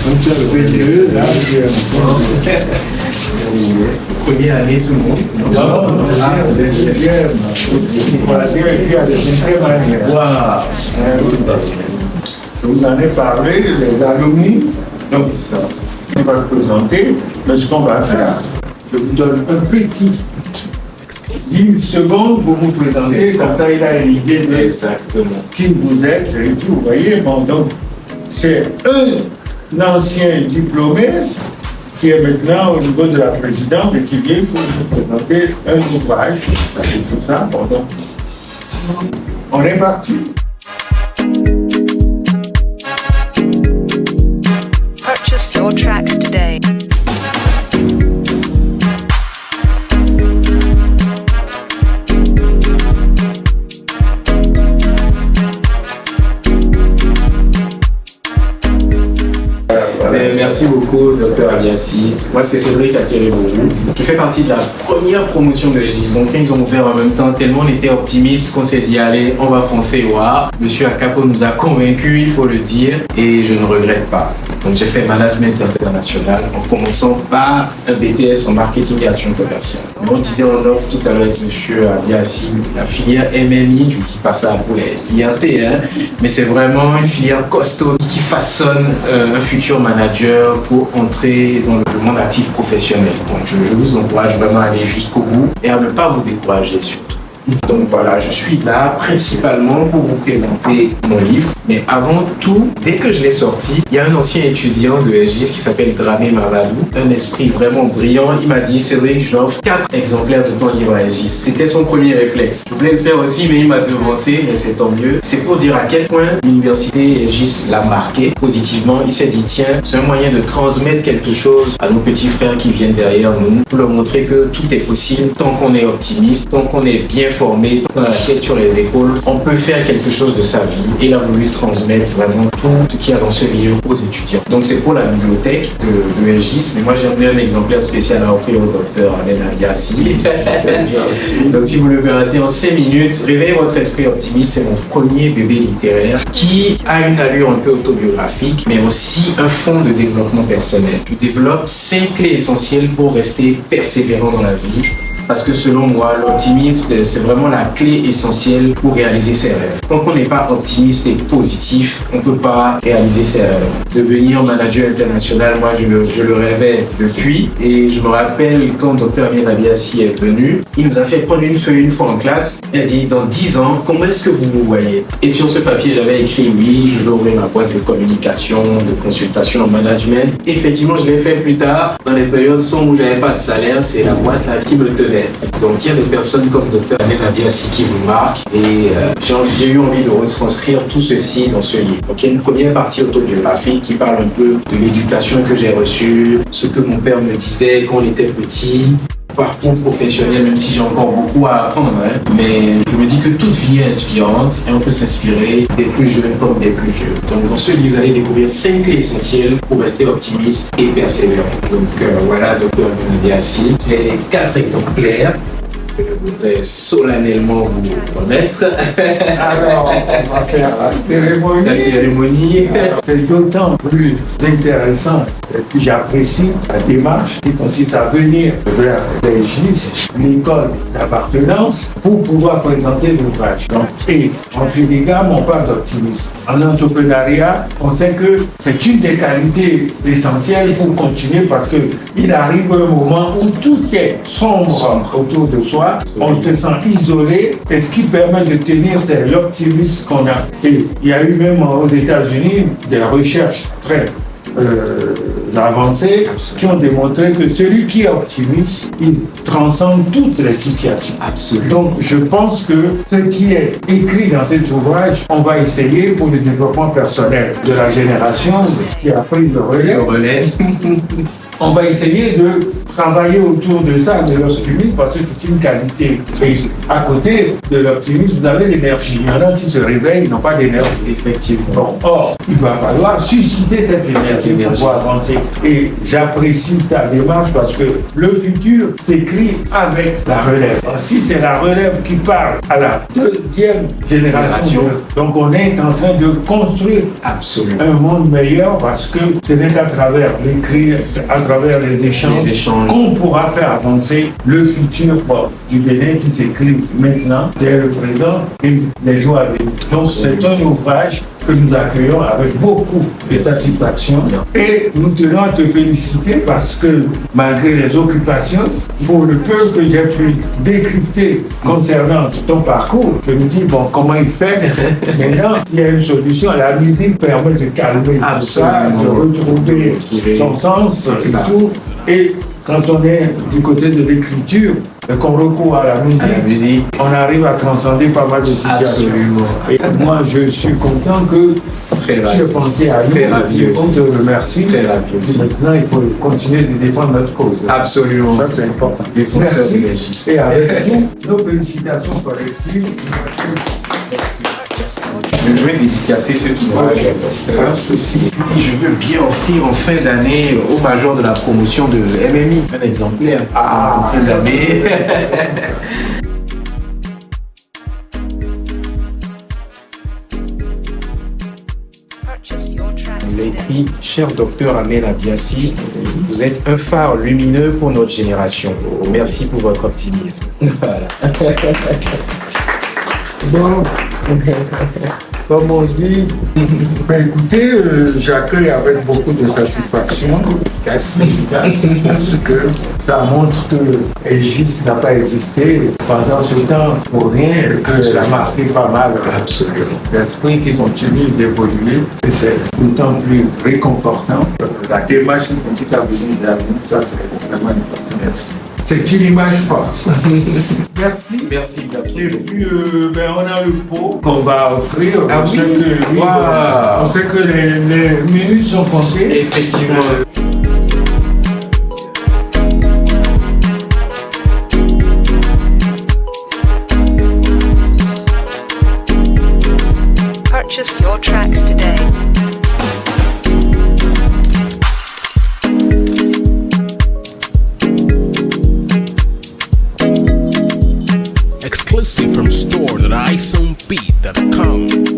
Donc tu as le PDE, là, Première année, tout le monde. Non, deuxième. Voilà, et puis à la cinquième année. Je vous en ai parlé, les alumni. Donc, ça, on va présenter. Mais ce qu'on va faire, je vous donne un petit 10 secondes pour vous présenter, comme ça il a une idée de qui vous êtes et tout. Vous voyez, bon, donc, c'est un ancien diplômé qui est maintenant au niveau de la présidence et qui vient pour vous présenter un ouvrage. Tout ça, bon, donc, on est parti. Purchase your tracks today. Merci beaucoup, Dr Abiassi. Moi, c'est Cédric Akereborou. Je fais partie de la première promotion de l'EGIS. Donc, quand ils ont ouvert en même temps, tellement on était optimistes qu'on s'est dit, allez, on va foncer. Wow. Monsieur Akapo nous a convaincus, il faut le dire, et je ne regrette pas. Donc, j'ai fait management international en commençant par un BTS en marketing et action commerciale. Mais on disait en offre tout à l'heure avec Monsieur Abiassi, la filière MMI, je ne dis pas ça pour les IRT, hein, mais c'est vraiment une filière costaud qui façonne un futur manager pour entrer dans le monde actif professionnel. Donc je vous encourage vraiment à aller jusqu'au bout et à ne pas vous décourager surtout. Donc voilà, je suis là principalement pour vous présenter mon livre. Mais avant tout, dès que je l'ai sorti, il y a un ancien étudiant de EGIS qui s'appelle Dramé Mamadou, un esprit vraiment brillant. Il m'a dit, Cédric, j'offre 4 exemplaires de ton livre à EGIS. C'était son premier réflexe. Je voulais le faire aussi, mais il m'a devancé, mais c'est tant mieux. C'est pour dire à quel point l'université EGIS l'a marqué positivement. Il s'est dit, tiens, c'est un moyen de transmettre quelque chose à nos petits frères qui viennent derrière nous, pour leur montrer que tout est possible tant qu'on est optimiste, tant qu'on est bien formé, tant qu'on a la tête sur les épaules, on peut faire quelque chose de sa vie. Et il a voulu transmettre vraiment tout ce qu'il y a dans ce livre aux étudiants. Donc c'est pour la bibliothèque de EGIS, mais moi j'ai amené un exemplaire spécial à offrir au docteur Ahmed Abiassi. Donc si vous le permettez en 5 minutes, réveillez votre esprit optimiste, c'est mon premier bébé littéraire qui a une allure un peu autobiographique, mais aussi un fond de développement personnel. Je développe 5 clés essentielles pour rester persévérant dans la vie. Parce que selon moi, l'optimisme, c'est vraiment la clé essentielle pour réaliser ses rêves. Tant qu'on n'est pas optimiste et positif, on ne peut pas réaliser ses rêves. Devenir manager international, moi je le rêvais depuis. Et je me rappelle quand Dr Ahmed Abiassi est venu, il nous a fait prendre une feuille une fois en classe. Il a dit, dans 10 ans, comment est-ce que vous vous voyez? Et sur ce papier, j'avais écrit, oui, je vais ouvrir ma boîte de communication, de consultation en management. Et effectivement, je l'ai fait plus tard, dans les périodes sombres où j'avais pas de salaire, c'est la boîte là qui me tenait. Donc il y a des personnes comme Dr Ahmed Abiassi qui vous marquent et j'ai eu envie de retranscrire tout ceci dans ce livre. Donc il y a une première partie autobiographique qui parle un peu de l'éducation que j'ai reçue, ce que mon père me disait quand on était petit, parcours professionnel, même si j'ai encore beaucoup à apprendre, hein. Mais je me dis que toute vie est inspirante et on peut s'inspirer des plus jeunes comme des plus vieux. Donc dans ce livre, vous allez découvrir 5 clés essentielles pour rester optimiste et persévérant. Donc voilà, Dr Abiassi, j'ai les 4 exemplaires que je voudrais solennellement vous remettre. Alors, on va faire la cérémonie. C'est d'autant plus intéressant que j'apprécie la démarche qui consiste à venir vers l'EGIS, l'école d'appartenance, pour pouvoir présenter l'ouvrage. Et en fait des gammes, on parle d'optimisme. En entrepreneuriat, on sait que c'est une des qualités essentielles pour continuer parce qu'il arrive un moment où tout est sombre autour de soi. On se sent isolé et ce qui permet de tenir, c'est l'optimisme qu'on a. Et il y a eu même aux États-Unis des recherches très avancées qui ont démontré que celui qui est optimiste, il transcende toutes les situations. Absolument. Donc je pense que ce qui est écrit dans cet ouvrage, on va essayer pour le développement personnel de la génération qui a pris le relais. on va essayer de travailler autour de ça, de l'optimisme, parce que c'est une qualité. Et à côté de l'optimisme, vous avez l'énergie. Il y en a qui se réveillent, ils n'ont pas d'énergie. Effectivement. Bon, or, il va falloir susciter cette énergie pour pouvoir avancer. Et j'apprécie ta démarche parce que le futur s'écrit avec la relève. Si c'est la relève qui parle à la deuxième génération, donc on est en train de construire un monde meilleur parce que ce n'est qu'à travers l'écrit, à travers les échanges qu'on pourra faire avancer le futur du Bénin qui s'écrit maintenant, dès le présent et les jours à venir. Donc c'est un ouvrage que nous accueillons avec beaucoup de satisfaction et nous tenons à te féliciter parce que malgré les occupations, pour le peu que j'ai pu décrypter concernant ton parcours, je me dis bon comment il fait. Maintenant il y a une solution, la musique permet de calmer tout ça, de retrouver son sens et tout. Et quand on est du côté de l'écriture et qu'on recourt à la musique, on arrive à transcender pas mal de situations. Et moi, je suis content que tu aies pensé à nous. On te remercie. Maintenant, il faut continuer de défendre notre cause. Absolument. Ça, c'est important. Merci. Et avec nous, nos félicitations collectives. Je vais dédicacer cet ouvrage. Je veux bien offrir en fin d'année au major de la promotion de MMI un exemplaire en fin d'année. Il a écrit: Cher docteur Amel Abiassi, vous êtes un phare lumineux pour notre génération. Merci pour votre optimisme. Voilà. Bon. Comme on dit, ben écoutez, j'accueille avec beaucoup de satisfaction parce que ça montre que Aegis n'a pas existé pendant ce temps pour rien et que ça a marqué pas mal l'esprit qui continue d'évoluer et c'est d'autant plus réconfortant. La démarche qui consiste à venir de l'avenir, ça c'est extrêmement important. Merci. C'est une image forte. Merci. Et puis, on a le pot qu'on va offrir. On sait que les minutes sont comptées. Effectivement. Purchase your tracks today. Exclusive from store.isomebeat.com.